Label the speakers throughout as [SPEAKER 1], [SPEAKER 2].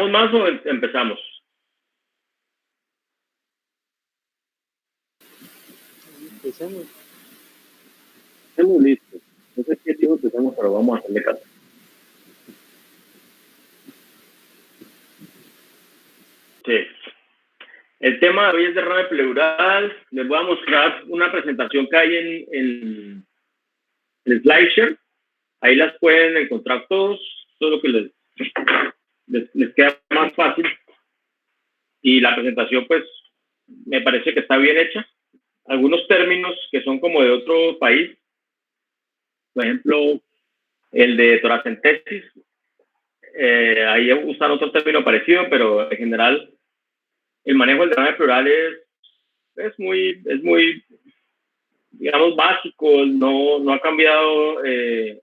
[SPEAKER 1] ¿Explicamos más o empezamos?
[SPEAKER 2] Empecemos.
[SPEAKER 1] Estamos listos. No sé qué dijo que estamos, pero vamos a hacerle caso. Sí. El tema de hoy es derrame pleural. Les voy a mostrar una presentación que hay en SlideShare. Ahí las pueden encontrar todos, todo lo que les queda más fácil. Y la presentación, pues, me parece que está bien hecha. Algunos términos que son como de otro país, por ejemplo, el de toracentesis, ahí usan otro término parecido, pero en general el manejo del derrame pleural es muy, digamos, básico, no ha cambiado en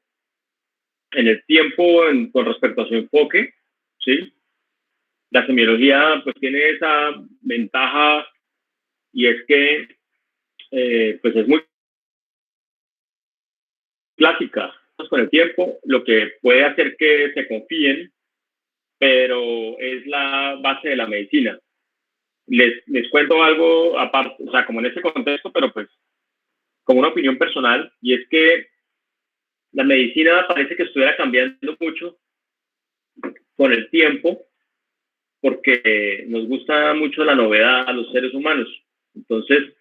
[SPEAKER 1] el tiempo con respecto a su enfoque, ¿sí? La semiología pues tiene esa ventaja y es que pues es muy clásica con el tiempo, lo que puede hacer que se confíen, pero es la base de la medicina. Les cuento algo aparte, o sea, como en ese contexto, pero pues como una opinión personal, y es que la medicina parece que estuviera cambiando mucho con el tiempo, porque nos gusta mucho la novedad a los seres humanos. Entonces,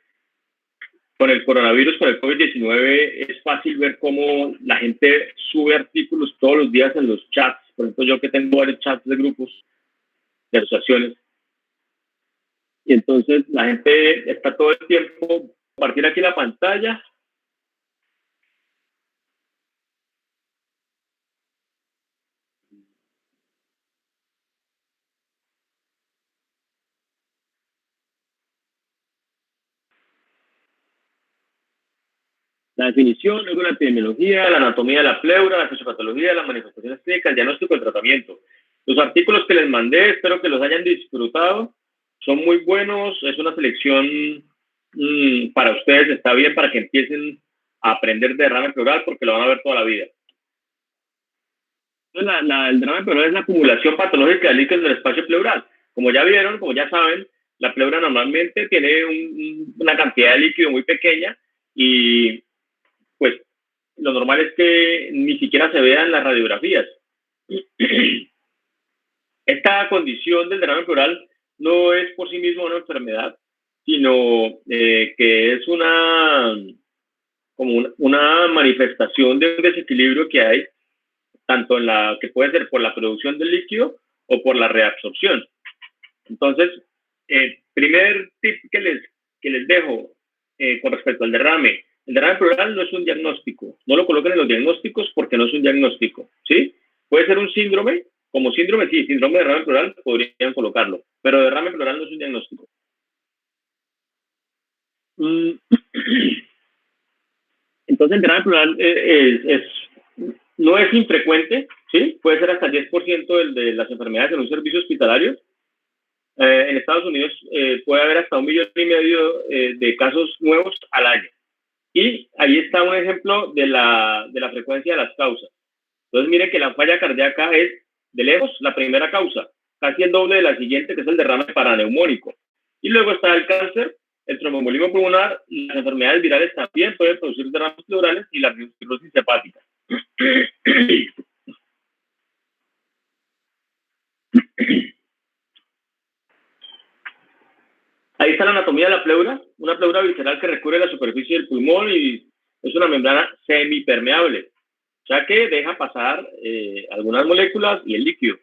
[SPEAKER 1] con el coronavirus, con el COVID-19, es fácil ver cómo la gente sube artículos todos los días en los chats. Por ejemplo, yo que tengo varios chats de grupos, de asociaciones, y entonces la gente está todo el tiempo, compartir aquí la pantalla. La definición, luego la epidemiología, la anatomía de la pleura, la fisiopatología, las manifestaciones clínicas, el diagnóstico y el tratamiento. Los artículos que les mandé, espero que los hayan disfrutado. Son muy buenos, es una selección para ustedes, está bien para que empiecen a aprender de derrame pleural porque lo van a ver toda la vida. El derrame pleural es la acumulación patológica de líquidos del espacio pleural. Como ya vieron, como ya saben, la pleura normalmente tiene una cantidad de líquido muy pequeña y pues lo normal es que ni siquiera se vean las radiografías. Esta condición del derrame pleural no es por sí misma una enfermedad, sino que es como una manifestación de un desequilibrio que hay, tanto que puede ser por la producción del líquido o por la reabsorción. Entonces, primer tip que les dejo con respecto al derrame. El derrame pleural no es un diagnóstico. No lo coloquen en los diagnósticos porque no es un diagnóstico, ¿sí? Puede ser un síndrome, como síndrome, sí, síndrome de derrame pleural podrían colocarlo, pero derrame pleural no es un diagnóstico. Entonces, el derrame pleural no es infrecuente, ¿sí? Puede ser hasta el 10% de las enfermedades en un servicio hospitalario. En Estados Unidos puede haber hasta 1,5 millones de casos nuevos al año. Y ahí está un ejemplo de la frecuencia de las causas. Entonces, miren que la falla cardíaca es, de lejos, la primera causa, casi el doble de la siguiente, que es el derrame paraneumónico. Y luego está el cáncer, el tromboembolismo pulmonar, las enfermedades virales también pueden producir derrames pleurales y la cirrosis hepática. Ahí está la anatomía de la pleura, una pleura visceral que recubre la superficie del pulmón y es una membrana semipermeable, ya que deja pasar algunas moléculas y el líquido.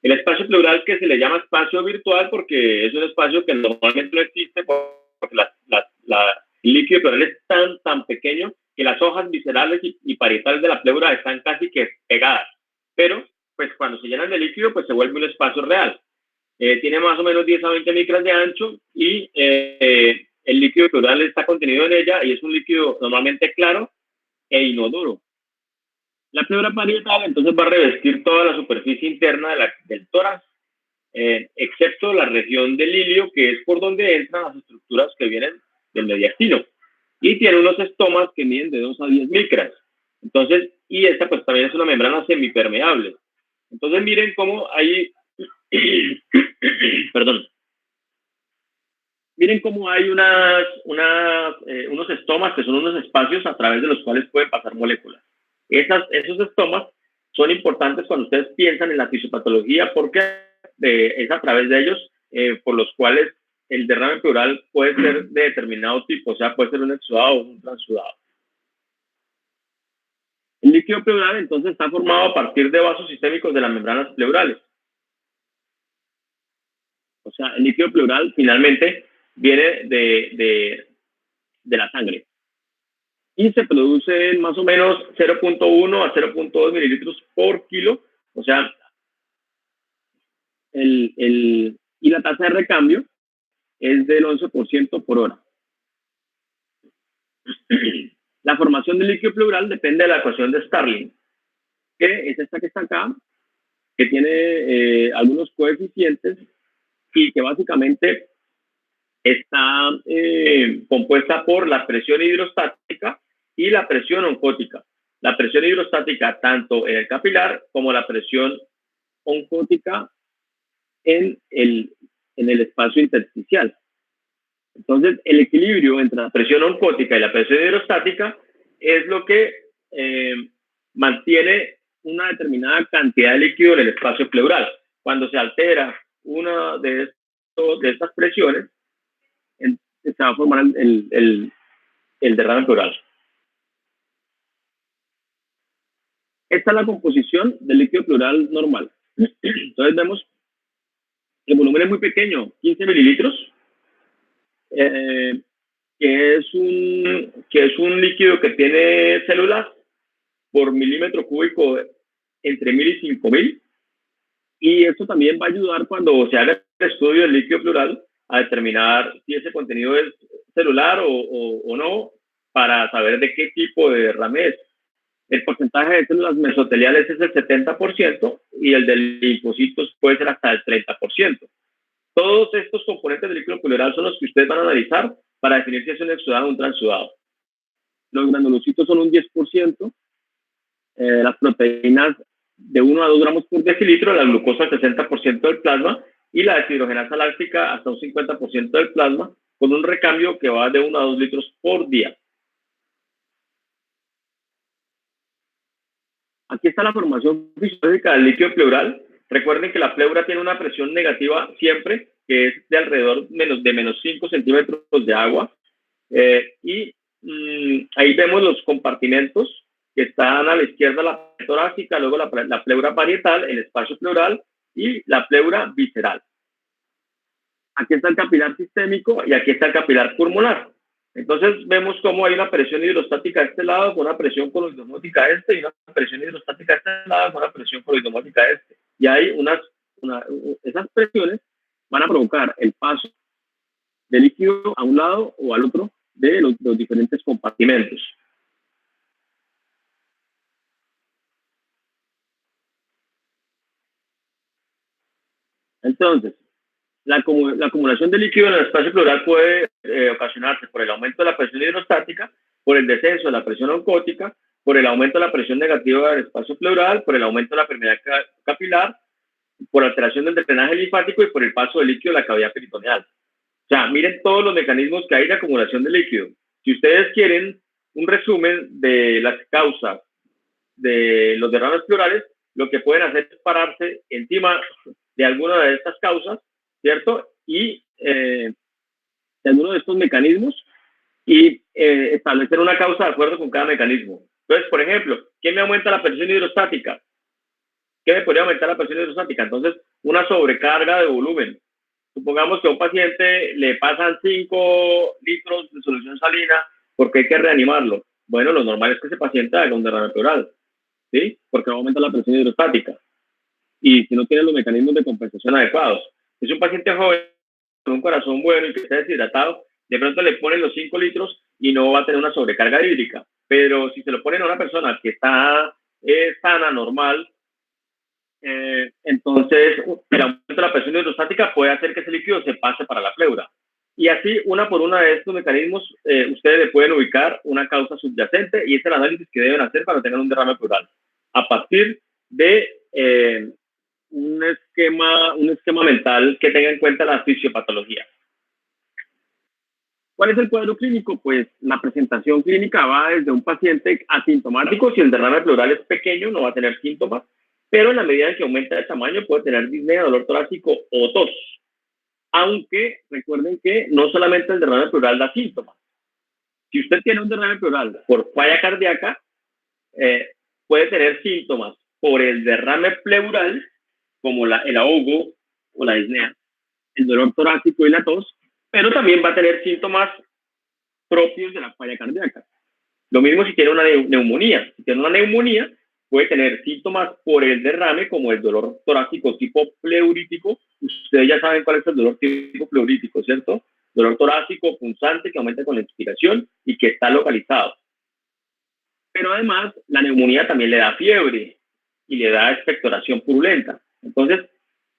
[SPEAKER 1] El espacio pleural, que se le llama espacio virtual porque es un espacio que normalmente no existe porque el líquido pleural es tan pequeño que las hojas viscerales y parietales de la pleura están casi que pegadas. Pero, pues cuando se llenan de líquido, pues se vuelve un espacio real. Tiene más o menos 10 a 20 micras de ancho y el líquido pleural está contenido en ella y es un líquido normalmente claro e inodoro. La pleura parietal entonces va a revestir toda la superficie interna del tórax, excepto la región del ilio, que es por donde entran las estructuras que vienen del mediastino. Y tiene unos estomas que miden de 2 a 10 micras. Entonces, y esta pues también es una membrana semipermeable. Entonces miren cómo hay Perdón. Miren cómo hay unos estomas, que son unos espacios a través de los cuales pueden pasar moléculas. Esos estomas son importantes cuando ustedes piensan en la fisiopatología, porque es a través de ellos por los cuales el derrame pleural puede ser de determinado tipo, o sea, puede ser un exudado o un transudado. El líquido pleural entonces está formado a partir de vasos sistémicos de las membranas pleurales. O sea, el líquido pleural finalmente viene de la sangre y se produce más o menos 0.1 a 0.2 mililitros por kilo, o sea, y la tasa de recambio es del 11% por hora. La formación del líquido pleural depende de la ecuación de Starling, que es esta que está acá, que tiene algunos coeficientes y que básicamente está compuesta por la presión hidrostática y la presión oncótica. La presión hidrostática tanto en el capilar como la presión oncótica en el espacio intersticial. Entonces, el equilibrio entre la presión oncótica y la presión hidrostática es lo que mantiene una determinada cantidad de líquido en el espacio pleural. Cuando se altera una de estas presiones, se va a formar el derrame pleural. Esta es la composición del líquido pleural normal. Entonces vemos que el volumen es muy pequeño, 15 mililitros, que es un líquido que tiene células por milímetro cúbico entre 1000 y 5000. Y esto también va a ayudar cuando se haga el estudio del líquido pleural a determinar si ese contenido es celular o no, para saber de qué tipo de derrame es. El porcentaje de células mesoteliales es el 70% y el de linfocitos puede ser hasta el 30%. Todos estos componentes del líquido pleural son los que ustedes van a analizar para definir si es un exudado o un transudado. Los granulocitos son un 10%, las proteínas de 1 a 2 gramos por decilitro, la glucosa al 60% del plasma y la deshidrogenasa láctica hasta un 50% del plasma, con un recambio que va de 1 a 2 litros por día. Aquí está la formación fisiológica del líquido pleural. Recuerden que la pleura tiene una presión negativa siempre, que es de alrededor de menos 5 centímetros de agua. Ahí vemos los compartimentos que están a la izquierda, la torácica, luego la pleura parietal, el espacio pleural y la pleura visceral. Aquí está el capilar sistémico y aquí está el capilar pulmonar. Entonces vemos cómo hay una presión hidrostática a este lado con una presión coloidomótica a este y una presión hidrostática a este lado con una presión coloidomótica a este. Y hay esas presiones van a provocar el paso del líquido a un lado o al otro de los diferentes compartimentos. Entonces, la acumulación de líquido en el espacio pleural puede ocasionarse por el aumento de la presión hidrostática, por el descenso de la presión oncótica, por el aumento de la presión negativa del espacio pleural, por el aumento de la permeabilidad capilar, por alteración del drenaje linfático y por el paso del líquido a la cavidad peritoneal. O sea, miren todos los mecanismos que hay de acumulación de líquido. Si ustedes quieren un resumen de las causas de los derrames pleurales, lo que pueden hacer es pararse encima de alguna de estas causas, ¿cierto? Y de alguno de estos mecanismos y establecer una causa de acuerdo con cada mecanismo. Entonces, por ejemplo, ¿qué me aumenta la presión hidrostática? ¿Qué me podría aumentar la presión hidrostática? Entonces, una sobrecarga de volumen. Supongamos que a un paciente le pasan 5 litros de solución salina porque hay que reanimarlo. Bueno, lo normal es que ese paciente haga un derrame pleural, ¿sí? Porque va a aumentar la presión hidrostática. Y si no tiene los mecanismos de compensación adecuados. Si es un paciente joven con un corazón bueno y que está deshidratado, de pronto le ponen los 5 litros y no va a tener una sobrecarga hídrica. Pero si se lo ponen a una persona que está sana, normal, entonces el aumento de la presión hidrostática puede hacer que ese líquido se pase para la pleura. Y así, una por una de estos mecanismos, ustedes le pueden ubicar una causa subyacente y es el análisis que deben hacer para tener un derrame pleural. A partir de un esquema mental que tenga en cuenta la fisiopatología. ¿Cuál es el cuadro clínico? Pues la presentación clínica va desde un paciente asintomático. Si el derrame pleural es pequeño, no va a tener síntomas, pero en la medida en que aumenta de tamaño puede tener disnea, dolor torácico o tos. Aunque recuerden que no solamente el derrame pleural da síntomas. Si usted tiene un derrame pleural por falla cardíaca, puede tener síntomas por el derrame pleural, como el ahogo o la disnea, el dolor torácico y la tos, pero también va a tener síntomas propios de la falla cardíaca. Lo mismo si tiene una neumonía. Si tiene una neumonía, puede tener síntomas por el derrame, como el dolor torácico tipo pleurítico. Ustedes ya saben cuál es el dolor tipo pleurítico, ¿cierto? Dolor torácico punzante que aumenta con la inspiración y que está localizado. Pero además, la neumonía también le da fiebre y le da expectoración purulenta. Entonces,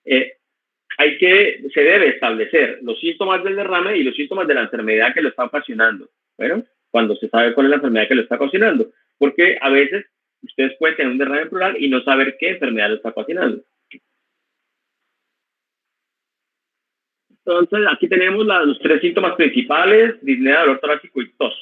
[SPEAKER 1] se debe establecer los síntomas del derrame y los síntomas de la enfermedad que lo está ocasionando. Bueno, cuando se sabe cuál es la enfermedad que lo está ocasionando. Porque a veces ustedes pueden tener un derrame pleural y no saber qué enfermedad lo está ocasionando. Entonces, aquí tenemos los tres síntomas principales: disnea, dolor torácico y tos.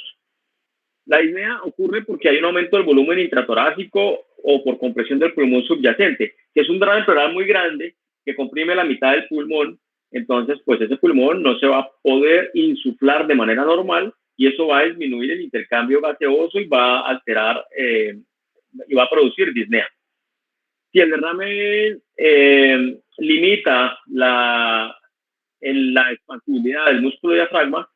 [SPEAKER 1] La disnea ocurre porque hay un aumento del volumen intratorácico o por compresión del pulmón subyacente, que es un derrame pleural muy grande que comprime la mitad del pulmón. Entonces, pues ese pulmón no se va a poder insuflar de manera normal y eso va a disminuir el intercambio gaseoso y va a alterar y va a producir disnea. Si el derrame limita la expansibilidad del músculo diafragma,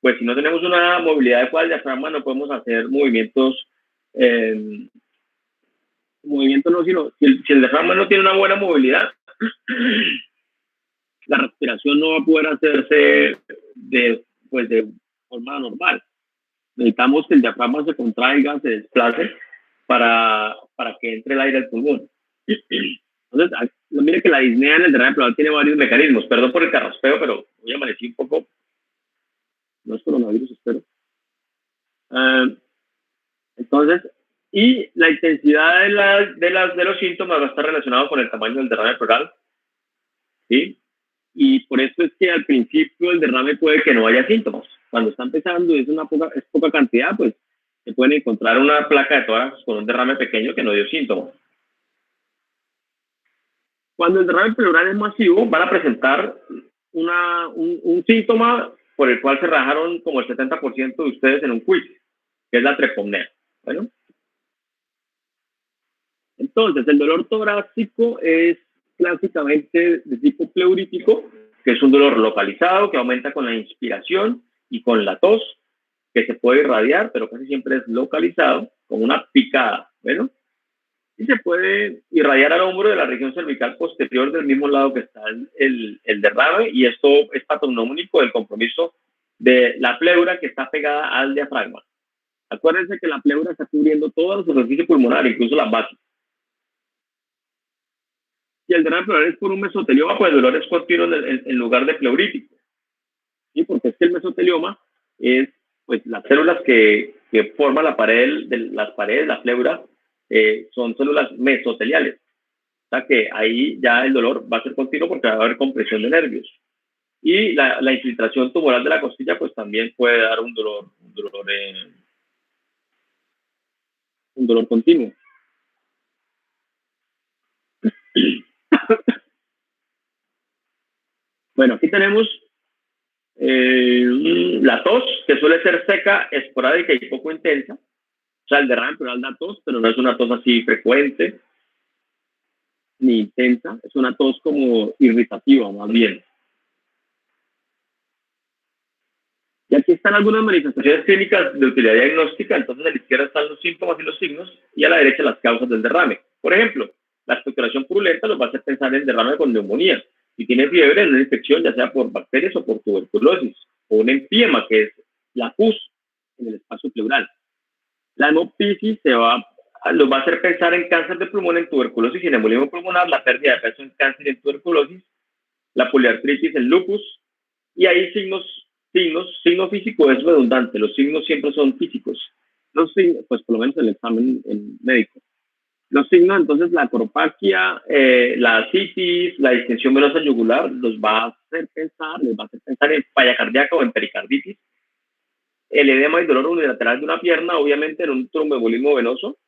[SPEAKER 1] pues si no tenemos una movilidad adecuada del diafragma, no podemos hacer movimientos, si el diafragma no tiene una buena movilidad, la respiración no va a poder hacerse de forma normal. Necesitamos que el diafragma se contraiga, se desplace para que entre el aire al pulmón. Entonces, mire que la disnea en el derrame pleural tiene varios mecanismos. Perdón por el carraspeo, pero hoy amanecí un poco. No es coronavirus, espero. Entonces, y la intensidad de los síntomas va a estar relacionado con el tamaño del derrame pleural. ¿Sí? Y por eso es que al principio el derrame puede que no haya síntomas. Cuando está empezando y es poca cantidad, pues se puede encontrar una placa de tórax con un derrame pequeño que no dio síntomas. Cuando el derrame pleural es masivo, van a presentar un síntoma por el cual se rajaron como el 70% de ustedes en un quiz, que es la trepomnea. Bueno, entonces el dolor torácico es clásicamente de tipo pleurítico, que es un dolor localizado que aumenta con la inspiración y con la tos, que se puede irradiar, pero casi siempre es localizado, con una picada. Bueno, y se puede irradiar al hombro de la región cervical posterior del mismo lado que está el derrame, y esto es patognomónico del compromiso de la pleura que está pegada al diafragma. Acuérdense que la pleura está cubriendo toda la superficie pulmonar, incluso las bases. Si el derrame pleural es por un mesotelioma, pues el dolor es continuo en lugar de pleurítico. ¿Sí? Porque es que el mesotelioma es pues las células que forman las paredes de la pleura, son células mesoteliales. O sea que ahí ya el dolor va a ser continuo porque va a haber compresión de nervios. Y la infiltración tumoral de la costilla pues también puede dar un dolor continuo. Bueno, aquí tenemos la tos, que suele ser seca, esporádica y poco intensa. O sea, el derrame pleural da tos, pero no es una tos así frecuente ni intensa, es una tos como irritativa, más bien. Y aquí están algunas manifestaciones clínicas de utilidad diagnóstica. Entonces, a la izquierda están los síntomas y los signos, y a la derecha las causas del derrame. Por ejemplo, la expectoración purulenta los va a hacer pensar en derrame con neumonía. Si tiene fiebre, en una infección, ya sea por bacterias o por tuberculosis, o un empiema, que es la pus en el espacio pleural. La hemoptisis los va a hacer pensar en cáncer de pulmón, en tuberculosis y en embolismo pulmonar, la pérdida de peso en cáncer y en tuberculosis, la poliartritis en lupus, y hay signo físico es redundante, los signos siempre son físicos. Los signos, pues por lo menos en el examen médico. Los signos, entonces, la acropaquia, la ascitis, la distensión venosa yugular, les va a hacer pensar en falla cardíaca o en pericarditis. El edema y dolor unilateral de una pierna, obviamente en un tromboembolismo venoso,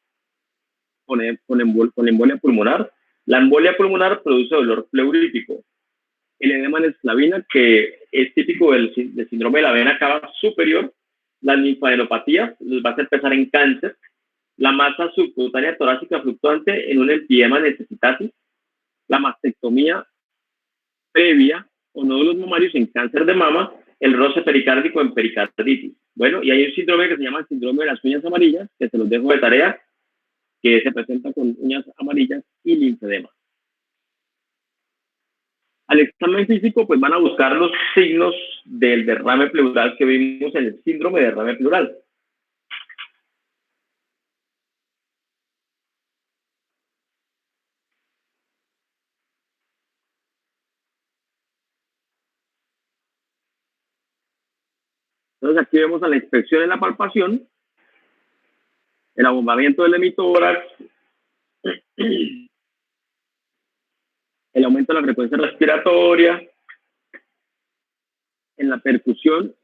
[SPEAKER 1] con embolia pulmonar. La embolia pulmonar produce dolor pleurítico. El edema en esclavina, que es típico del síndrome de la vena cava superior. La linfadenopatía les va a hacer pensar en cáncer. La masa subcutánea torácica fluctuante en un empiema necesitatis. La mastectomía previa o nódulos mamarios en cáncer de mama. El roce pericárdico en pericarditis. Bueno, y hay un síndrome que se llama el síndrome de las uñas amarillas, que se los dejo de tarea, que se presenta con uñas amarillas y linfedema. Al examen físico, pues van a buscar los signos del derrame pleural que vimos en el síndrome de derrame pleural. Entonces aquí vemos a la inspección en la palpación, el abombamiento del hemitórax, el aumento de la frecuencia respiratoria, en la percusión.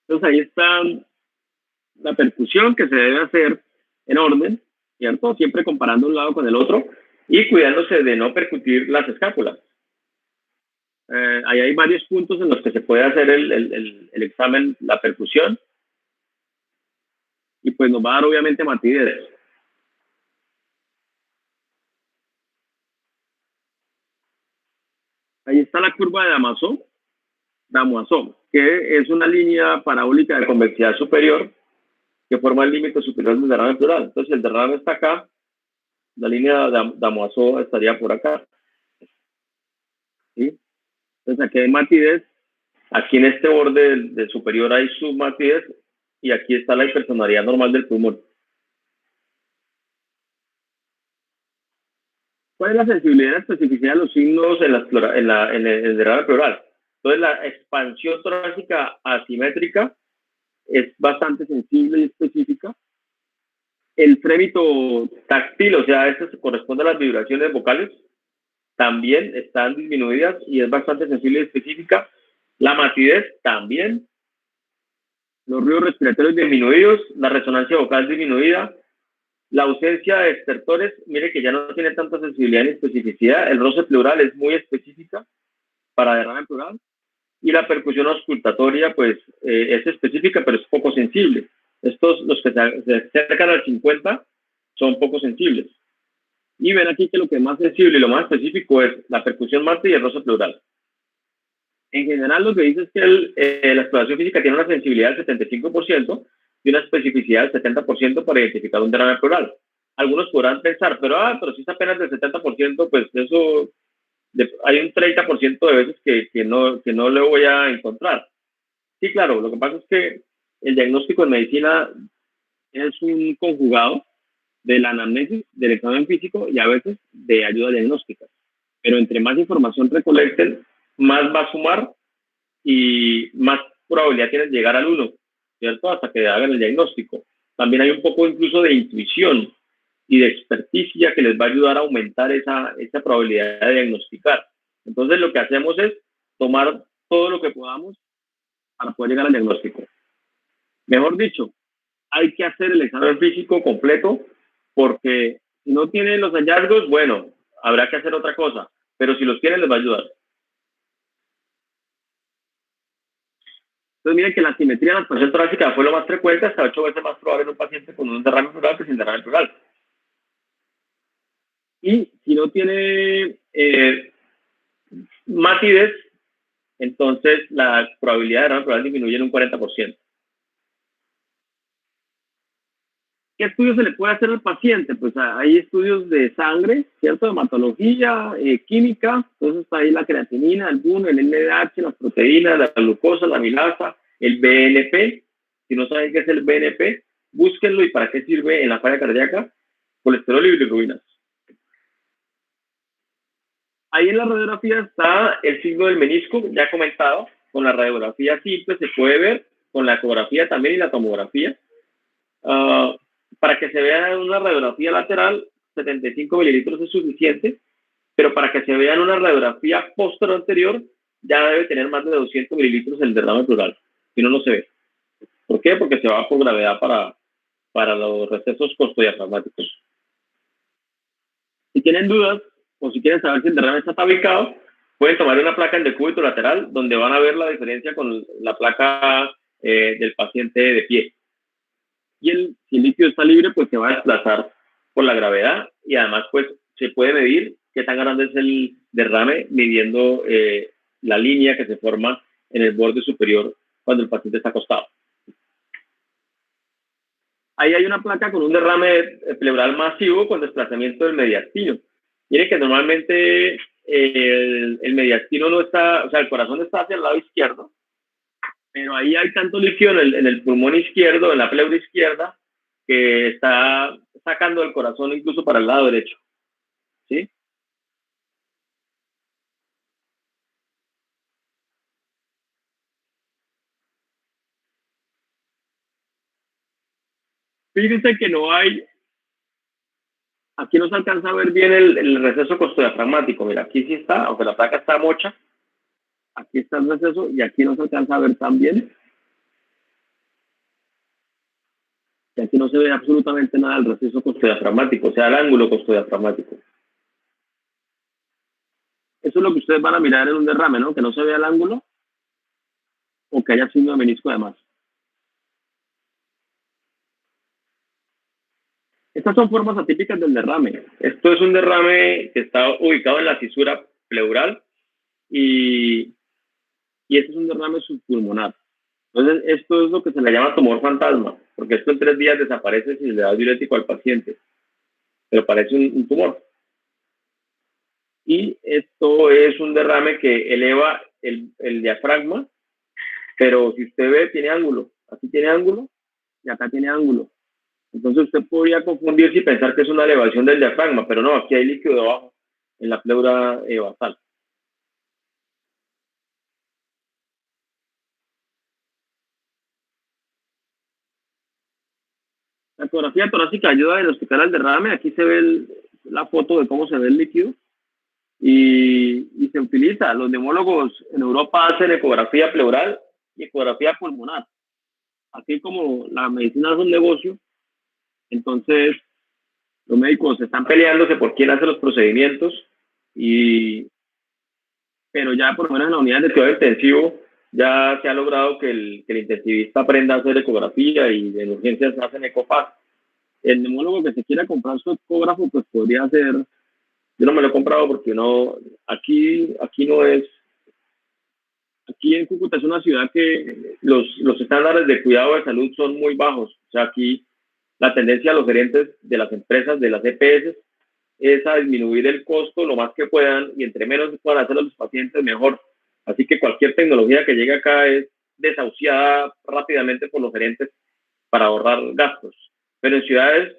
[SPEAKER 1] Entonces ahí está la percusión que se debe hacer en orden, ¿cierto? Siempre comparando un lado con el otro y cuidándose de no percutir las escápulas. Ahí hay varios puntos en los que se puede hacer el examen, la percusión, y pues nos va a dar obviamente matidez. Ahí está la curva de Damoiseau, que es una línea parabólica de convexidad superior que forma el límite superior del derrame pleural. Entonces el derrame está acá, la línea de Damoiseau estaría por acá. ¿Sí? Entonces aquí hay matidez, aquí en este borde del superior hay submatidez y aquí está la hipersonoridad normal del pulmón. ¿Cuál es la sensibilidad y la especificidad de los signos en el derrame pleural? Entonces, la expansión torácica asimétrica es bastante sensible y específica. El frémito táctil, o sea, esto corresponde a las vibraciones vocales, también están disminuidas y es bastante sensible y específica. La matidez también. Los ruidos respiratorios disminuidos, la resonancia vocal disminuida, la ausencia de estertores, mire que ya no tiene tanta sensibilidad ni especificidad. El roce pleural es muy específica para derrame pleural. Y la percusión auscultatoria, pues, es específica, pero es poco sensible. Estos, los que se acercan al 50, son poco sensibles. Y ven aquí que lo que es más sensible y lo más específico es la percusión mate y el roce pleural. En general, lo que dice es que la exploración física tiene una sensibilidad del 75% y una especificidad del 70% para identificar un derrame pleural. Algunos podrán pensar, pero si es apenas del 70%, pues eso, hay un 30% de veces que no lo voy a encontrar. Sí, claro, lo que pasa es que el diagnóstico en medicina es un conjugado de la anamnesis, del examen físico y a veces de ayuda diagnóstica. Pero entre más información recolecten, más va a sumar y más probabilidad tienes de llegar al 1, ¿cierto? Hasta que hagan el diagnóstico. También hay un poco incluso de intuición y de experticia que les va a ayudar a aumentar esa probabilidad de diagnosticar. Entonces lo que hacemos es tomar todo lo que podamos para poder llegar al diagnóstico. Mejor dicho, hay que hacer el examen físico completo porque si no tienen los hallazgos, bueno, habrá que hacer otra cosa, pero si los tienen les va a ayudar. Entonces miren que la simetría de la expansión torácica fue lo más frecuente, hasta 8 veces más probable en un paciente con un derrame pleural que sin derrame pleural. Y si no tiene matidez, entonces la probabilidad de derrame pleural disminuye en un 40%. ¿Qué estudios se le puede hacer al paciente? Pues hay estudios de sangre, ¿cierto? De hematología, química, entonces está ahí la creatinina, el BUN, el NADH, las proteínas, la glucosa, la amilasa, el BNP. Si no saben qué es el BNP, búsquenlo y para qué sirve en la falla cardíaca, colesterol y bilirrubinas. Ahí en la radiografía está el signo del menisco, ya comentado, con la radiografía simple se puede ver, con la ecografía también y la tomografía. Para que se vea en una radiografía lateral, 75 mililitros es suficiente, pero para que se vea en una radiografía posterior anterior, ya debe tener más de 200 mililitros el derrame pleural, si no, no se ve. ¿Por qué? Porque se va por gravedad para los recesos costodiafragmáticos. Si tienen dudas o si quieren saber si el derrame está tabicado, pueden tomar una placa en decúbito lateral donde van a ver la diferencia con la placa del paciente de pie. Y si el líquido está libre, pues se va a desplazar por la gravedad y además pues se puede medir qué tan grande es el derrame midiendo la línea que se forma en el borde superior cuando el paciente está acostado. Ahí hay una placa con un derrame pleural masivo con desplazamiento del mediastino. Miren que normalmente el mediastino no está, o sea, el corazón está hacia el lado izquierdo, pero ahí hay tanto líquido en el pulmón izquierdo, en la pleura izquierda, que está sacando el corazón incluso para el lado derecho. ¿Sí? Fíjense que no hay, aquí no se alcanza a ver bien el receso costodiafragmático. Mira, aquí sí está, aunque la placa está mocha, aquí está el receso y aquí no se alcanza a ver tan bien. Y aquí no se ve absolutamente nada del receso costodiafragmático, o sea, el ángulo costodiafragmático. Eso es lo que ustedes van a mirar en un derrame, ¿no? Que no se vea el ángulo o que haya signo de menisco además. Estas son formas atípicas del derrame. Esto es un derrame que está ubicado en la fisura pleural y este es un derrame subpulmonar. Entonces, esto es lo que se le llama tumor fantasma, porque esto en 3 días desaparece si le da diurético al paciente, pero parece un tumor. Y esto es un derrame que eleva el diafragma, pero si usted ve, tiene ángulo. Aquí tiene ángulo y acá tiene ángulo. Entonces usted podría confundirse y pensar que es una elevación del diafragma, pero no, aquí hay líquido debajo, en la pleura basal. La ecografía torácica ayuda a diagnosticar el derrame. Aquí se ve la foto de cómo se ve el líquido y se utiliza. Los neumólogos en Europa hacen ecografía pleural y ecografía pulmonar. Así como la medicina es un negocio, entonces los médicos están peleándose por quién hace los procedimientos, pero ya por lo menos en la unidad de cuidado intensivo ya se ha logrado que el intensivista aprenda a hacer ecografía y en urgencias hacen ecofaz. El neumólogo que se quiera comprar su ecógrafo, pues podría hacer, yo no me lo he comprado porque no, aquí no es, aquí en Cúcuta es una ciudad que los estándares de cuidado de salud son muy bajos. O sea, aquí la tendencia de los gerentes de las empresas, de las EPS, es a disminuir el costo lo más que puedan y entre menos puedan hacer a los pacientes, mejor. Así que cualquier tecnología que llegue acá es desahuciada rápidamente por los gerentes para ahorrar gastos. Pero en ciudades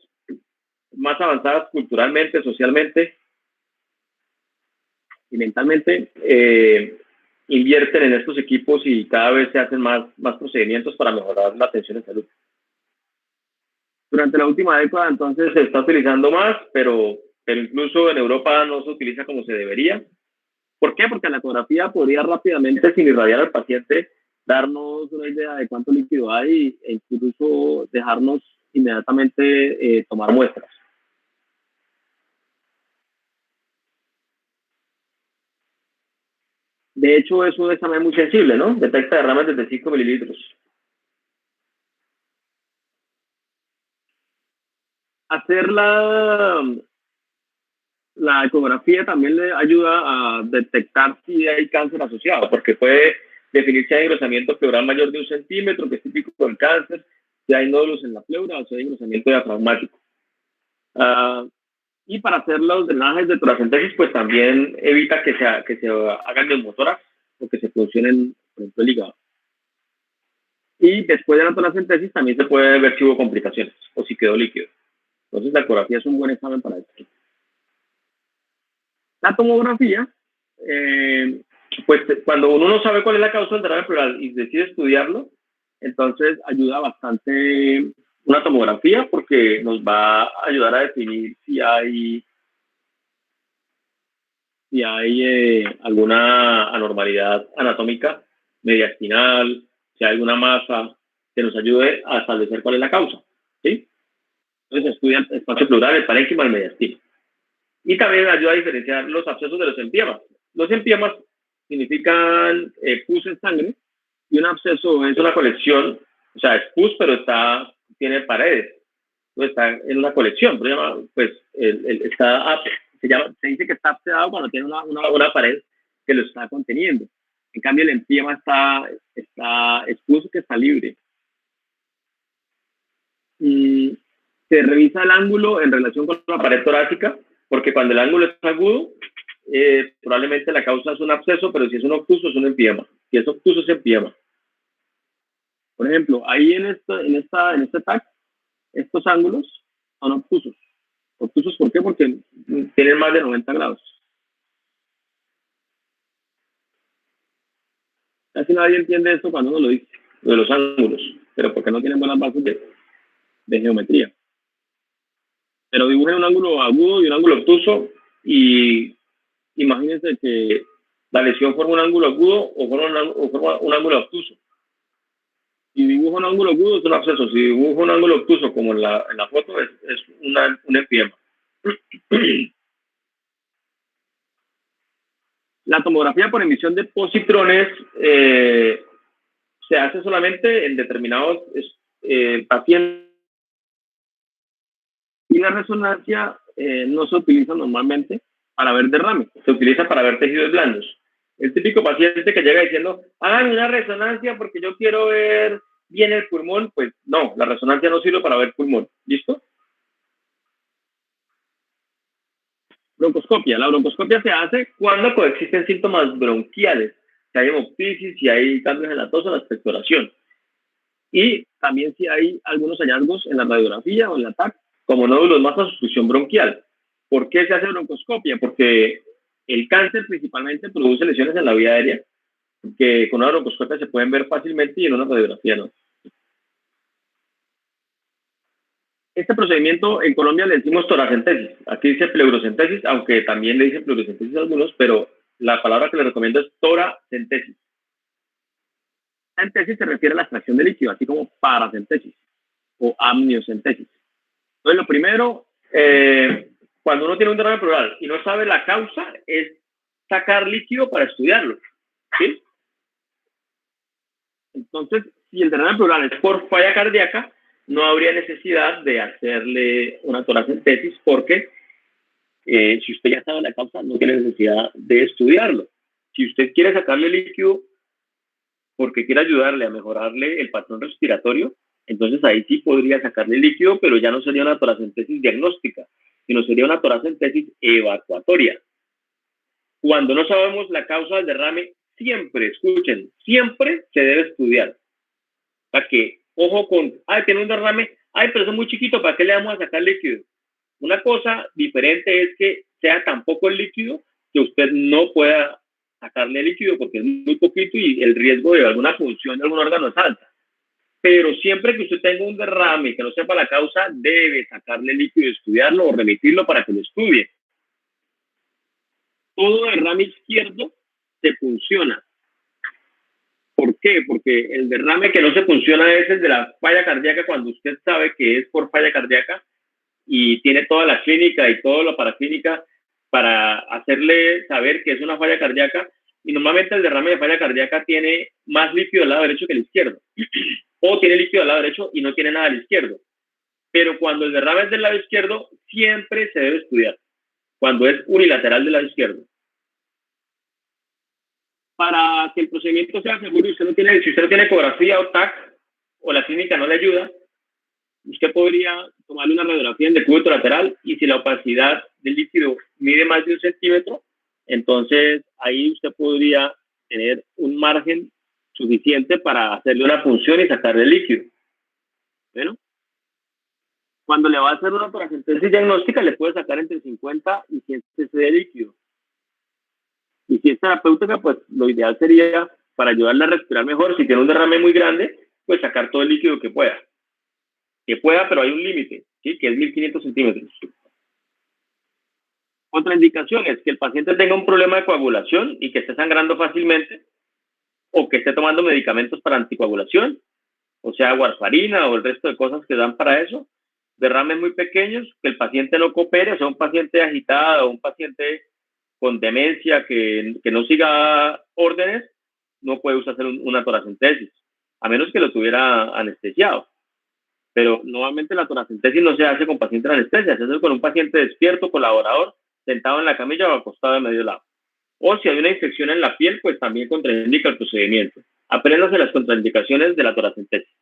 [SPEAKER 1] más avanzadas culturalmente, socialmente y mentalmente, invierten en estos equipos y cada vez se hacen más procedimientos para mejorar la atención en salud. Durante la última década, entonces, se está utilizando más, pero incluso en Europa no se utiliza como se debería. ¿Por qué? Porque la ecografía podría rápidamente, sin irradiar al paciente, darnos una idea de cuánto líquido hay e incluso dejarnos inmediatamente tomar muestras. De hecho, es un examen muy sensible, ¿no? Detecta derrames desde 5 mililitros. Hacer la ecografía también le ayuda a detectar si hay cáncer asociado, porque puede definir si hay engrosamiento pleural mayor de 1 centímetro, que es típico del cáncer, si hay nódulos en la pleura o si hay engrosamiento diafragmático. Y para hacer los drenajes de toracentesis, pues también evita que se hagan neumotórax o que se funcionen, por ejemplo, el hígado. Y después de la toracentesis también se puede ver si hubo complicaciones o si quedó líquido. Entonces la ecografía es un buen examen para esto. La tomografía pues cuando uno no sabe cuál es la causa del derrame pleural y decide estudiarlo, entonces ayuda bastante una tomografía porque nos va a ayudar a definir si hay alguna anormalidad anatómica mediastinal, si hay alguna masa que nos ayude a establecer cuál es la causa, ¿sí? Entonces estudian el espacio pleural, el parénquima, el mediastino. Y también ayuda a diferenciar los abscesos de los empiemas. Los empiemas significan pus en sangre y un absceso es una colección, o sea, es pus, pero tiene paredes. Entonces está en una colección, pero pues se dice que está abscedado cuando tiene una pared que lo está conteniendo. En cambio, el empiema es pus que está libre. Y se revisa el ángulo en relación con la pared torácica, porque cuando el ángulo es agudo, probablemente la causa es un absceso, pero si es un obtuso es un empiema. Si es obtuso es empiema. Por ejemplo, ahí en este TAC, estos ángulos son obtusos. ¿Obtusos por qué? Porque tienen más de 90 grados. Casi nadie entiende esto cuando uno lo dice, lo de los ángulos, pero porque no tienen buenas bases de geometría. Pero dibujen un ángulo agudo y un ángulo obtuso y imagínense que la lesión forma un ángulo agudo o forma un ángulo obtuso. Si dibujo un ángulo agudo es un absceso, si dibujo un ángulo obtuso como en la foto es un empiema. La tomografía por emisión de positrones se hace solamente en determinados pacientes y la resonancia no se utiliza normalmente para ver derrame, se utiliza para ver tejidos blandos. El típico paciente que llega diciendo, hagan una resonancia porque yo quiero ver bien el pulmón, pues no, la resonancia no sirve para ver pulmón. ¿Listo? Broncoscopia. La broncoscopia se hace cuando coexisten síntomas bronquiales, si hay hemoptisis, si hay cambios en la tos o la expectoración. Y también si hay algunos hallazgos en la radiografía o en la TAC, como nódulos más a obstrucción bronquial. ¿Por qué se hace broncoscopia? Porque el cáncer principalmente produce lesiones en la vía aérea que con una broncoscopia se pueden ver fácilmente y en una radiografía no. Este procedimiento en Colombia le decimos toracentesis. Aquí dice pleurocentesis, aunque también le dicen pleurocentesis a algunos, pero la palabra que le recomiendo es toracentesis. Centesis se refiere a la extracción de líquido, así como paracentesis o amniocentesis. Entonces, lo primero, cuando uno tiene un derrame pleural y no sabe la causa, es sacar líquido para estudiarlo. ¿Sí? Entonces, si el derrame pleural es por falla cardíaca, no habría necesidad de hacerle una toracentesis porque si usted ya sabe la causa, no tiene necesidad de estudiarlo. Si usted quiere sacarle líquido porque quiere ayudarle a mejorarle el patrón respiratorio, entonces ahí sí podría sacarle líquido, pero ya no sería una toracentesis diagnóstica, sino sería una toracentesis evacuatoria. Cuando no sabemos la causa del derrame, siempre, escuchen, siempre se debe estudiar. Para que, ojo con, tiene un derrame, pero es muy chiquito, ¿para qué le vamos a sacar líquido? Una cosa diferente es que sea tan poco el líquido que usted no pueda sacarle líquido porque es muy poquito y el riesgo de alguna función de algún órgano es alta. Pero siempre que usted tenga un derrame y que no sepa la causa, debe sacarle líquido y estudiarlo o remitirlo para que lo estudie. Todo derrame izquierdo se funciona. ¿Por qué? Porque el derrame que no se funciona es el de la falla cardíaca cuando usted sabe que es por falla cardíaca y tiene toda la clínica y toda la paraclínica para hacerle saber que es una falla cardíaca. Y normalmente el derrame de falla cardíaca tiene más líquido al lado derecho que al izquierdo. O tiene líquido al lado derecho y no tiene nada al izquierdo. Pero cuando el derrame es del lado izquierdo, siempre se debe estudiar. Cuando es unilateral del lado izquierdo. Para que el procedimiento sea seguro, si usted no tiene ecografía o TAC, o la clínica no le ayuda, usted podría tomarle una radiografía en decúbito lateral y si la opacidad del líquido mide más de 1 centímetro, entonces ahí usted podría tener un margen suficiente para hacerle una punción y sacarle el líquido. Bueno, cuando le va a hacer una toracentesis diagnóstica, le puede sacar entre 50 y 100 cc de líquido. Y si es terapéutica, pues lo ideal sería, para ayudarle a respirar mejor, si tiene un derrame muy grande, pues sacar todo el líquido que pueda. Que pueda, pero hay un límite, ¿sí? Que es 1500 centímetros. Otra indicación es que el paciente tenga un problema de coagulación y que esté sangrando fácilmente, o que esté tomando medicamentos para anticoagulación, o sea, warfarina o el resto de cosas que dan para eso, derrames muy pequeños, que el paciente no coopere, o sea, un paciente agitado, un paciente con demencia que no siga órdenes, no puede usar una toracentesis, a menos que lo tuviera anestesiado. Pero normalmente la toracentesis no se hace con paciente de anestesia, se hace con un paciente despierto, colaborador, sentado en la camilla o acostado de medio lado. O si hay una infección en la piel, pues también contraindica el procedimiento. Apréndase las contraindicaciones de la toracentesis.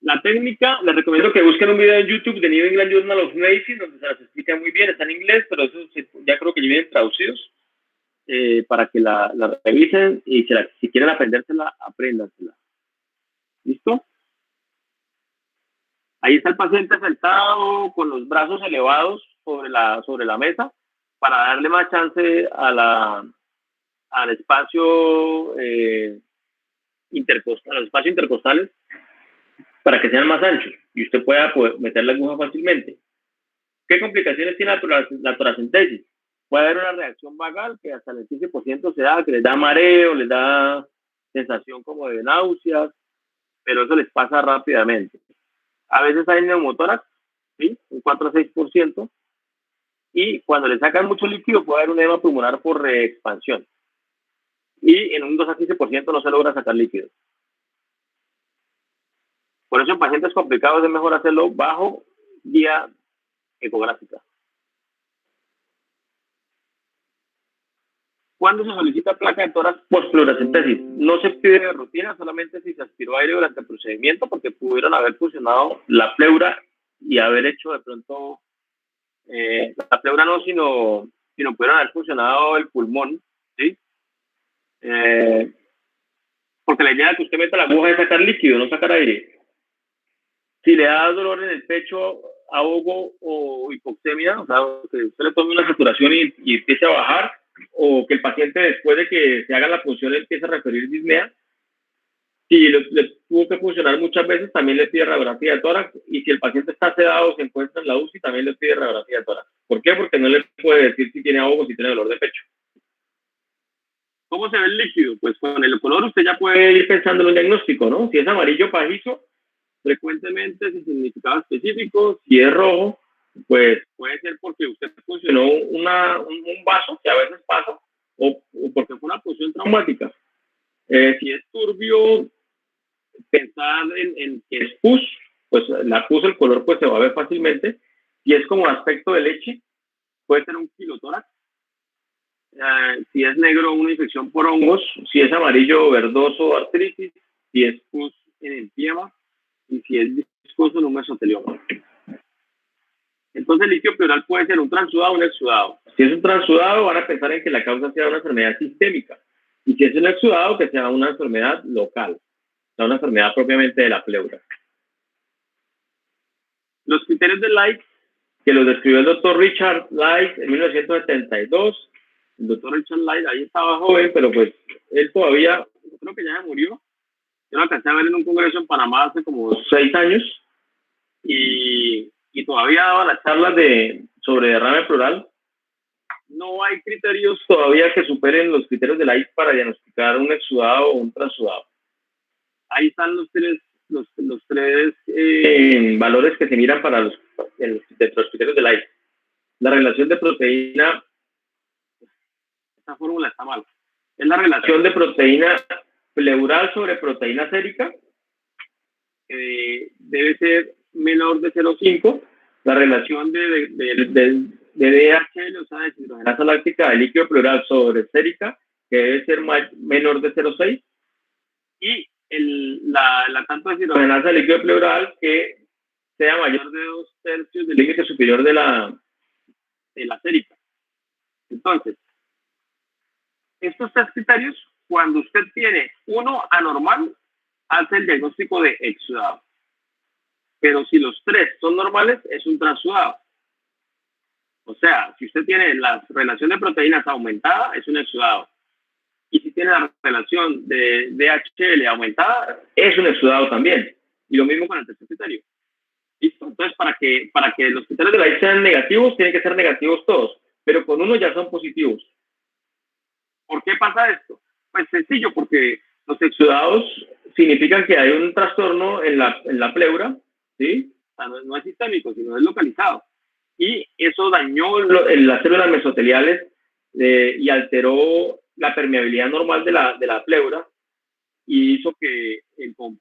[SPEAKER 1] La técnica, les recomiendo que busquen un video en YouTube de New England Journal of Medicine, donde se las explica muy bien, está en inglés, pero eso ya creo que ya vienen traducidos, para que la revisen y si quieren aprendérsela, apréndansela. ¿Listo? Ahí está el paciente sentado con los brazos elevados sobre la mesa para darle más chance al espacio intercostal, a los espacios intercostales, para que sean más anchos y usted pueda meter la aguja fácilmente. ¿Qué complicaciones tiene la toracentesis? Puede haber una reacción vagal que hasta el 15% se da, que les da mareo, les da sensación como de náuseas, pero eso les pasa rápidamente. A veces hay neumotórax, ¿sí? Un 4 a 6%, y cuando le sacan mucho líquido puede haber un edema pulmonar por reexpansión. Y en un 2 a 15% no se logra sacar líquido. Por eso en pacientes complicados es mejor hacerlo bajo guía ecográfica. ¿Cuándo se solicita placa de tórax postfluorescentesis? No se pide de rutina, solamente si se aspiró aire durante el procedimiento, porque pudieron haber fusionado la pleura y haber hecho de pronto, la pleura no, sino pudieron haber fusionado el pulmón, ¿sí? Porque la idea de que usted meta la aguja es sacar líquido, no sacar aire. Si le da dolor en el pecho, ahogo o hipoxemia, o sea, que usted le tome una saturación y empiece a bajar, o que el paciente después de que se haga la función empiece a referir disnea, si le tuvo que funcionar muchas veces, también le pide radiografía de tórax, y si el paciente está sedado o se encuentra en la UCI, también le pide radiografía de tórax. ¿Por qué? Porque no le puede decir si tiene ahogo o si tiene dolor de pecho. ¿Cómo se ve el líquido? Pues con el color usted ya puede ir pensando en un diagnóstico, ¿no? Si es amarillo pajizo, frecuentemente sin significado específico. Si es rojo, pues puede ser porque usted funcionó un vaso, que a veces pasa, o porque fue una punción traumática. Si es turbio, pensar en que es pus, pues la pus, el color pues se va a ver fácilmente. Si es como aspecto de leche, puede ser un quilotórax. Si es negro, una infección por hongos. Si es amarillo, verdoso, artritis. Si es pus en empiema. Y si es viscoso, en un mesotelioma. Entonces el líquido pleural puede ser un transudado o un exudado. Si es un transudado, van a pensar en que la causa sea una enfermedad sistémica. Y si es un exudado, que sea una enfermedad local, sea una enfermedad propiamente de la pleura. Los criterios de Light, que los describió el doctor Richard Light en 1972. El doctor Richard Light ahí estaba joven, pero pues él todavía, yo creo que ya murió. Yo lo alcancé a ver en un congreso en Panamá hace como 6 años y todavía daba las charlas sobre derrame pleural. No hay criterios todavía que superen los criterios de Light para diagnosticar un exudado o un transudado. Ahí están los tres valores que se miran para los criterios de Light. La relación de proteína, esta fórmula está mal, es la relación de proteína pleural sobre proteína sérica, debe ser menor de 0,5. La relación de DHL, o sea, de deshidrogenasa láctica de líquido pleural sobre sérica, que debe ser menor de 0,6. Y la tanto deshidrogenasa de líquido pleural que sea mayor de 2/3 del límite superior de la sérica. Entonces, estos 3 criterios, cuando usted tiene uno anormal, hace el diagnóstico de exudado. Pero si los 3 son normales, es un transudado. O sea, si usted tiene la relación de proteínas aumentada, es un exudado. Y si tiene la relación de DHL aumentada, es un exudado también. Y lo mismo con el tercer criterio. ¿Listo? Entonces, para que los criterios de Light sean negativos, tienen que ser negativos todos. Pero con uno ya son positivos. ¿Por qué pasa esto? Pues sencillo, porque los exudados significan que hay un trastorno en la pleura, ¿sí? O sea, no es sistémico, sino es localizado. Y eso dañó las células mesoteliales y alteró la permeabilidad normal de la pleura y hizo que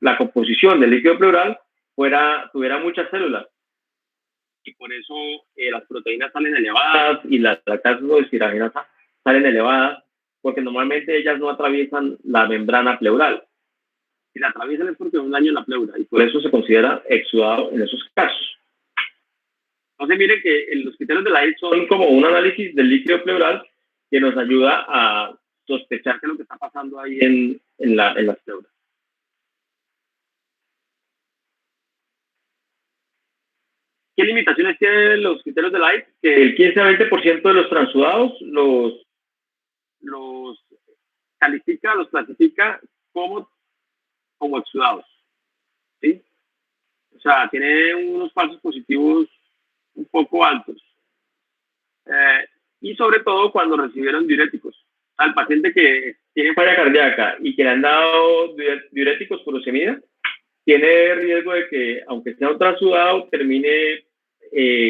[SPEAKER 1] la composición del líquido pleural tuviera muchas células. Y por eso las proteínas salen elevadas y las lactato-deshidrogenasas salen elevadas, porque normalmente ellas no atraviesan la membrana pleural. Si la atraviesan es porque hay un daño en la pleura y por eso se considera exudado en esos casos. Entonces, miren que los criterios de Light son como un análisis del líquido pleural que nos ayuda a sospechar qué es lo que está pasando ahí en las pleuras. ¿Qué limitaciones tienen los criterios de Light? Que el 15 a 20% de los transudados los clasifica como exudados. ¿Sí? O sea, tiene unos falsos positivos un poco altos. Y sobre todo cuando recibieron diuréticos. Al paciente que tiene falla cardíaca y que le han dado diuréticos por furosemida, tiene riesgo de que, aunque sea un transudado, termine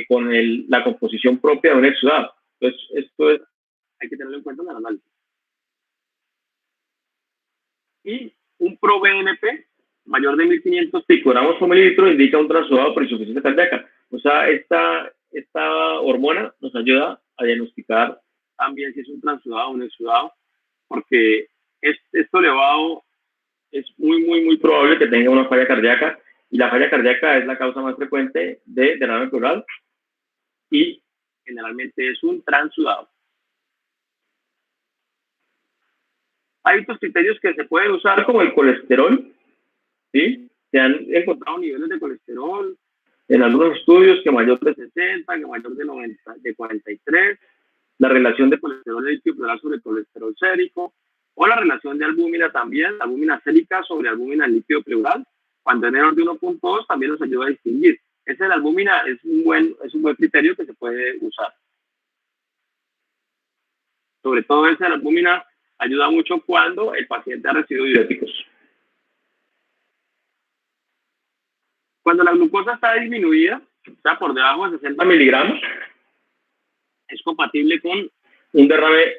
[SPEAKER 1] con la composición propia de un exudado. Entonces, hay que tenerlo en cuenta en el análisis. Y un ProBNP mayor de 1500 picogramos por mililitro indica un transudado por insuficiencia cardíaca. O sea, esta hormona nos ayuda a diagnosticar también si es un transudado o un exudado, porque esto elevado es muy probable que tenga una falla cardíaca, y la falla cardíaca es la causa más frecuente de derrame pleural y generalmente es un transudado. Hay otros criterios que se pueden usar como el colesterol, ¿sí? Se han encontrado niveles de colesterol en algunos estudios que mayor de 60, que mayor de 90, de 43, la relación de colesterol líquido pleural sobre colesterol sérico, o la relación de albúmina también, albúmina sérica sobre albúmina líquido pleural, cuando es menor de 1.2 también nos ayuda a distinguir. Ese de la albúmina es un buen criterio que se puede usar. Sobre todo ese de la albúmina ayuda mucho cuando el paciente ha recibido diuréticos. Cuando la glucosa está disminuida, o sea, por debajo de 60 miligramos, es compatible con un derrame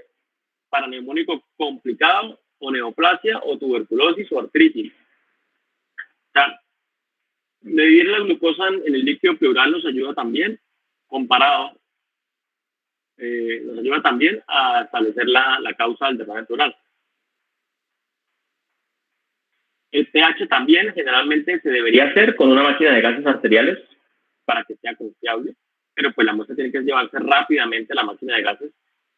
[SPEAKER 1] paraneumónico complicado, o neoplasia, o tuberculosis, o artritis. O sea, medir la glucosa en el líquido pleural nos ayuda también, nos ayuda también a establecer la causa del derrame pleural. El pH también generalmente se debería hacer con una máquina de gases arteriales para que sea confiable, pero pues la muestra tiene que llevarse rápidamente a la máquina de gases,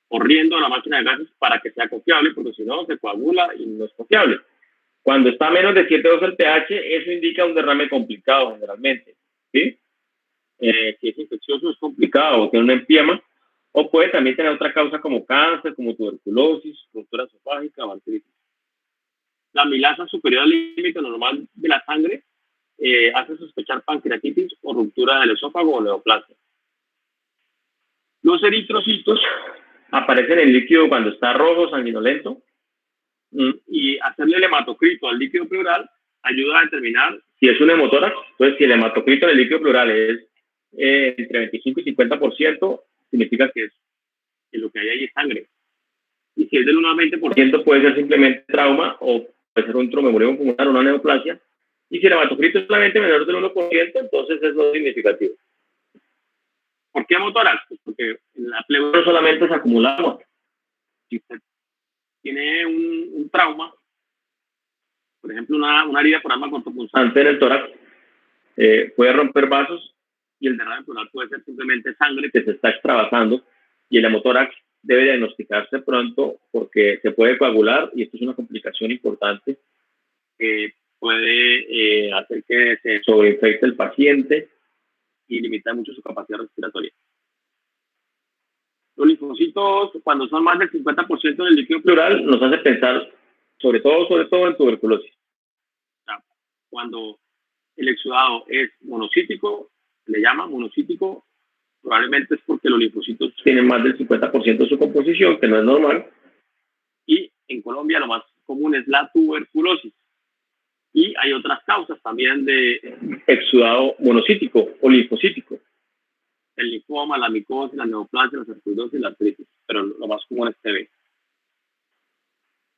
[SPEAKER 1] corriendo a la máquina de gases para que sea confiable, porque si no se coagula y no es confiable. Cuando está a menos de 7.2 el pH, eso indica un derrame complicado generalmente, ¿sí? Si es infeccioso es complicado, o tiene un empiema, o puede también tener otra causa como cáncer, como tuberculosis, ruptura esofágica o artritis. La amilasa superior al límite normal de la sangre hace sospechar pancreatitis o ruptura del esófago o neoplasia. Los eritrocitos aparecen en el líquido cuando está rojo, sanguinolento, y hacerle el hematocrito al líquido pleural ayuda a determinar si es un hemotórax. Entonces, si el hematocrito en el líquido pleural es entre 25 y 50%, significa que lo que hay ahí es sangre. Y si es del 1 al 20%, puede ser simplemente trauma o puede ser un tromboembolismo pulmonar o una neoplasia. Y si el hematocrito es solamente menor del 1%, entonces es no significativo. ¿Por qué hemotórax? Pues porque en la pleura no solamente se acumula agua. Si usted tiene un trauma, por ejemplo, una herida por arma cortopunzante en el tórax, puede romper vasos y el derrame pleural puede ser simplemente sangre que se está extravasando, y el hemotórax debe diagnosticarse pronto porque se puede coagular y esto es una complicación importante que puede hacer que se sobreinfecte el paciente y limitar mucho su capacidad respiratoria.
[SPEAKER 3] Los linfocitos, cuando son más del 50% del líquido
[SPEAKER 1] pleural, nos hace pensar sobre todo en tuberculosis.
[SPEAKER 3] Cuando el exudado es monocítico, le llama monocítico, probablemente es porque los linfocitos
[SPEAKER 1] tienen más del 50% de su composición, que no es normal.
[SPEAKER 3] Y en Colombia lo más común es la tuberculosis. Y hay otras causas también de
[SPEAKER 1] exudado monocítico o linfocítico.
[SPEAKER 3] El linfoma, la micosis, la neoplasia, la sarcoidosis y la artritis, pero lo más común es TB.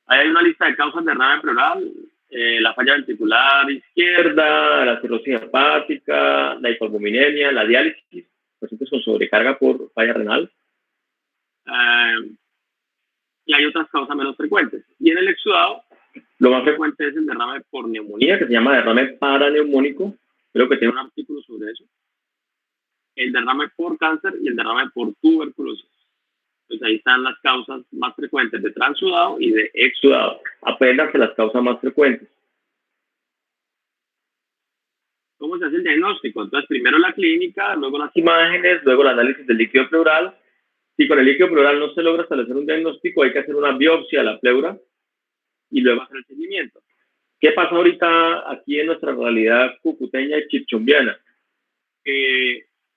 [SPEAKER 3] Ahí hay una lista de causas de derrame pleural, la falla ventricular izquierda,
[SPEAKER 1] la cirrosis hepática, la hipoalbuminemia, la diálisis, pacientes con sobrecarga por falla renal.
[SPEAKER 3] Y hay otras causas menos frecuentes. Y en el exudado,
[SPEAKER 1] lo más frecuente es el derrame por neumonía, que se llama derrame paraneumónico. Creo que tiene un artículo sobre eso. El derrame por cáncer y el derrame por tuberculosis. Entonces ahí están las causas más frecuentes de transudado y de exudado. Apenas las causas más frecuentes.
[SPEAKER 3] ¿Cómo se hace el diagnóstico? Entonces primero la clínica, luego las
[SPEAKER 1] imágenes, luego el análisis del líquido pleural. Si con el líquido pleural no se logra establecer un diagnóstico, hay que hacer una biopsia de la pleura y luego hacer el seguimiento. ¿Qué pasa ahorita aquí en nuestra realidad cucuteña y chipchombiana?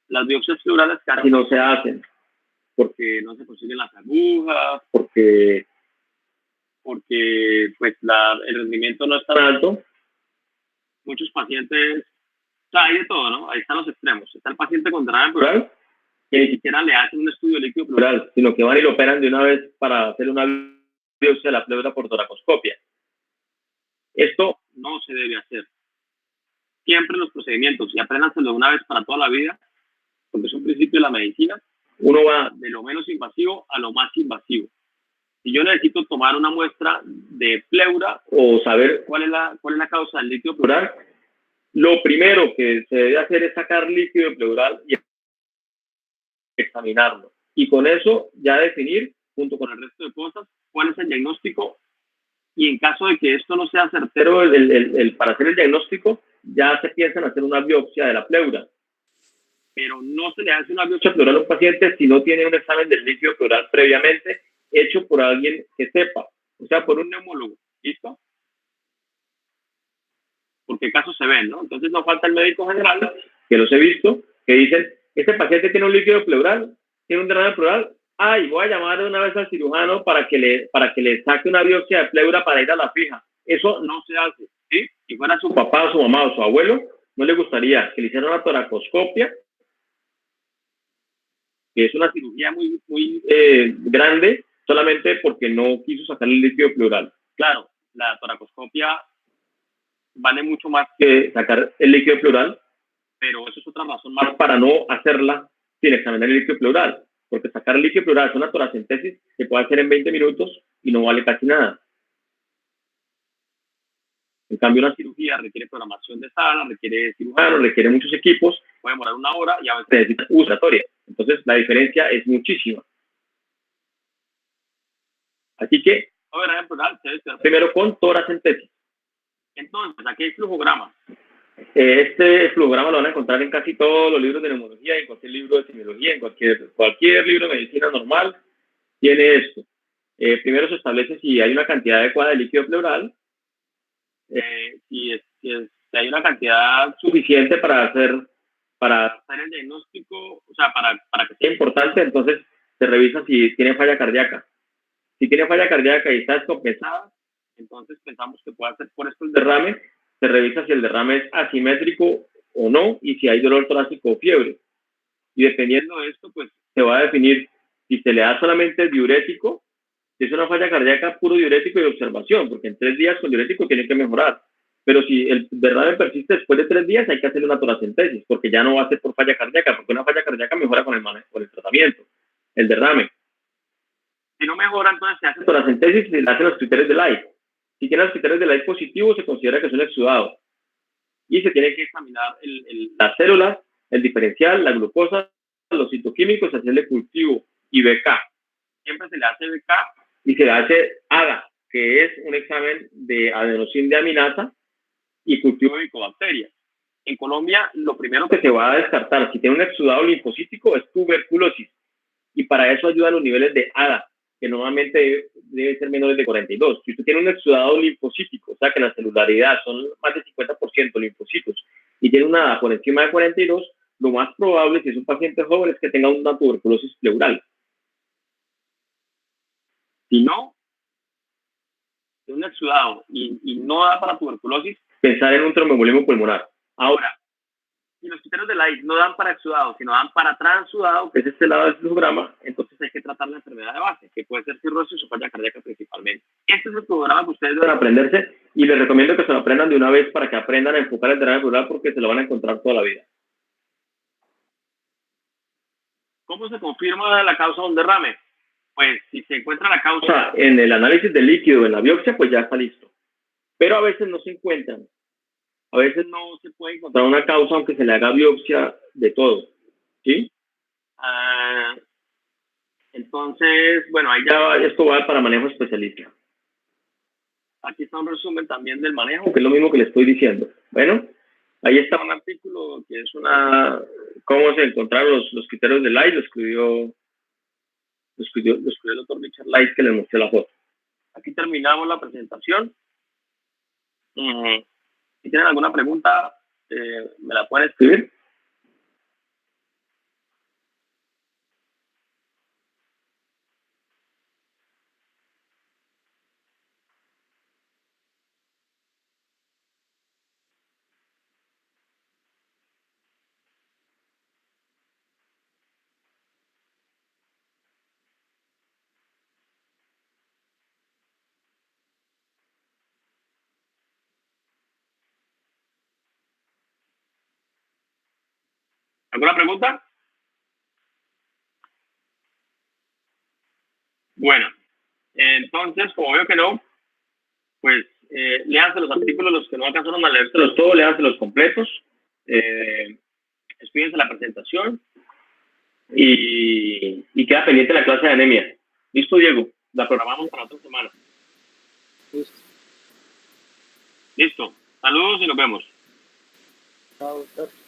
[SPEAKER 3] Las biopsias pleurales
[SPEAKER 1] casi no se hacen.
[SPEAKER 3] Porque no se consiguen las agujas,
[SPEAKER 1] porque
[SPEAKER 3] pues el rendimiento no es tan alto. Muchos pacientes, o sea, hay de todo, ¿no? Ahí están los extremos. Está el paciente con derrame pleural, que ni siquiera le hacen un estudio de líquido pleural,
[SPEAKER 1] sino que van y lo operan de una vez para hacer una biopsia de la pleura por toracoscopia.
[SPEAKER 3] Esto no se debe hacer. Siempre los procedimientos, y apréndanselo de una vez para toda la vida, porque es un principio de la medicina. Uno va de lo menos invasivo a lo más invasivo. Si yo necesito tomar una muestra de pleura
[SPEAKER 1] o saber
[SPEAKER 3] cuál es la causa del líquido pleural,
[SPEAKER 1] lo primero que se debe hacer es sacar líquido pleural y examinarlo. Y con eso ya definir, junto con el resto de cosas, cuál es el diagnóstico. Y en caso de que esto no sea certero, para hacer el diagnóstico, ya se piensa en hacer una biopsia de la pleura. Pero no se le hace una biopsia pleural a un paciente si no tiene un examen del líquido pleural previamente hecho por alguien que sepa, o sea, por un neumólogo. ¿Listo? Porque casos se ven, ¿no? Entonces no falta el médico general, que los he visto, que dicen, este paciente tiene un líquido pleural, tiene un derrame pleural, y voy a llamar de una vez al cirujano para que le saque una biopsia de pleura para ir a la fija. Eso no se hace, ¿sí? Si fuera su papá, su mamá o su abuelo, no le gustaría que le hicieran una toracoscopia, que es una cirugía muy grande, solamente porque no quiso sacar el líquido pleural. Claro, la toracoscopia vale mucho más que sacar el líquido pleural, pero eso es otra razón más para no hacerla sin examinar el líquido pleural, porque sacar el líquido pleural es una toracentesis que puede hacer en 20 minutos y no vale casi nada. En cambio, una cirugía requiere programación de sala, requiere cirujanos, requiere muchos equipos, puede demorar 1 hora y a veces necesita operatoria. Entonces, la diferencia es muchísima. Así que, primero con toracentesis. Entonces, aquí hay flujogramas. Este flujograma lo van a encontrar en casi todos los libros de neumología, en cualquier libro de semiología, en cualquier libro de medicina normal, tiene esto. Primero se establece si hay una cantidad adecuada de líquido pleural, si hay una cantidad suficiente para hacer el diagnóstico, o sea, para que sea importante, entonces se revisa si tiene falla cardíaca. Si tiene falla cardíaca y está descompensada, entonces pensamos que puede ser por esto el derrame. Se revisa si el derrame es asimétrico o no y si hay dolor torácico o fiebre. Y dependiendo de esto, pues se va a definir si se le da solamente diurético, si es una falla cardíaca, puro diurético y observación, porque en 3 días con diurético tiene que mejorar. Pero si el derrame persiste después de 3 días, hay que hacerle una toracentesis, porque ya no va a ser por falla cardíaca, porque una falla cardíaca mejora con el tratamiento, el derrame. Si no mejora, entonces se hace toracentesis y se le hacen los criterios de Light. Si tiene los criterios de Light positivos, se considera que es un exudado. Y se tiene que examinar las células, el diferencial, la glucosa, los citoquímicos, hacerle cultivo y BK. Siempre se le hace BK y se le hace AGA, que es un examen de adenosín de aminasa y cultivo de micobacterias. En Colombia, lo primero que se va a descartar si tiene un exudado linfocítico es tuberculosis. y para eso ayudan los niveles de ADA, que normalmente deben ser menores de 42. Si usted tiene un exudado linfocítico, o sea que la celularidad son más del 50% linfocitos, y tiene una ADA por encima de 42, lo más probable, si es un paciente joven, es que tenga una tuberculosis pleural.
[SPEAKER 3] Si no, es un exudado y no da para tuberculosis,
[SPEAKER 1] pensar en un tromboembolismo pulmonar.
[SPEAKER 3] Ahora, si los criterios de Light no dan para exudado, sino dan para transudado,
[SPEAKER 1] que es este lado del flujograma,
[SPEAKER 3] entonces hay que tratar la enfermedad de base, que puede ser cirrosis o falla cardíaca principalmente. Este es el programa que ustedes deben
[SPEAKER 1] aprenderse, y les recomiendo que se lo aprendan de una vez para que aprendan a enfocar el derrame pleural, porque se lo van a encontrar toda la vida.
[SPEAKER 3] ¿Cómo se confirma la causa de un derrame? Pues si se encuentra la causa...
[SPEAKER 1] O sea, en el análisis del líquido, en la biopsia, pues ya está listo. Pero a veces no se encuentran. A veces no se puede encontrar una causa aunque se le haga biopsia de todo. ¿Sí?
[SPEAKER 3] Entonces, bueno, ahí
[SPEAKER 1] ya esto va para manejo especialista.
[SPEAKER 3] Aquí está un resumen también del manejo,
[SPEAKER 1] que es lo mismo que le estoy diciendo. Bueno, ahí está un artículo que es cómo se encontraron los criterios de Light, lo escribió el doctor Richard Light, que le mostré la foto.
[SPEAKER 3] Aquí terminamos la presentación. Si tienen alguna pregunta, me la pueden escribir. ¿Alguna pregunta? Bueno, entonces, como veo que no, pues léanse los artículos, los que no alcanzaron a leérselos todos, léanse los completos, expídense la presentación y queda pendiente la clase de anemia. ¿Listo, Diego? La programamos para otra semana. Listo. Saludos y nos vemos.
[SPEAKER 2] Chao, doctor.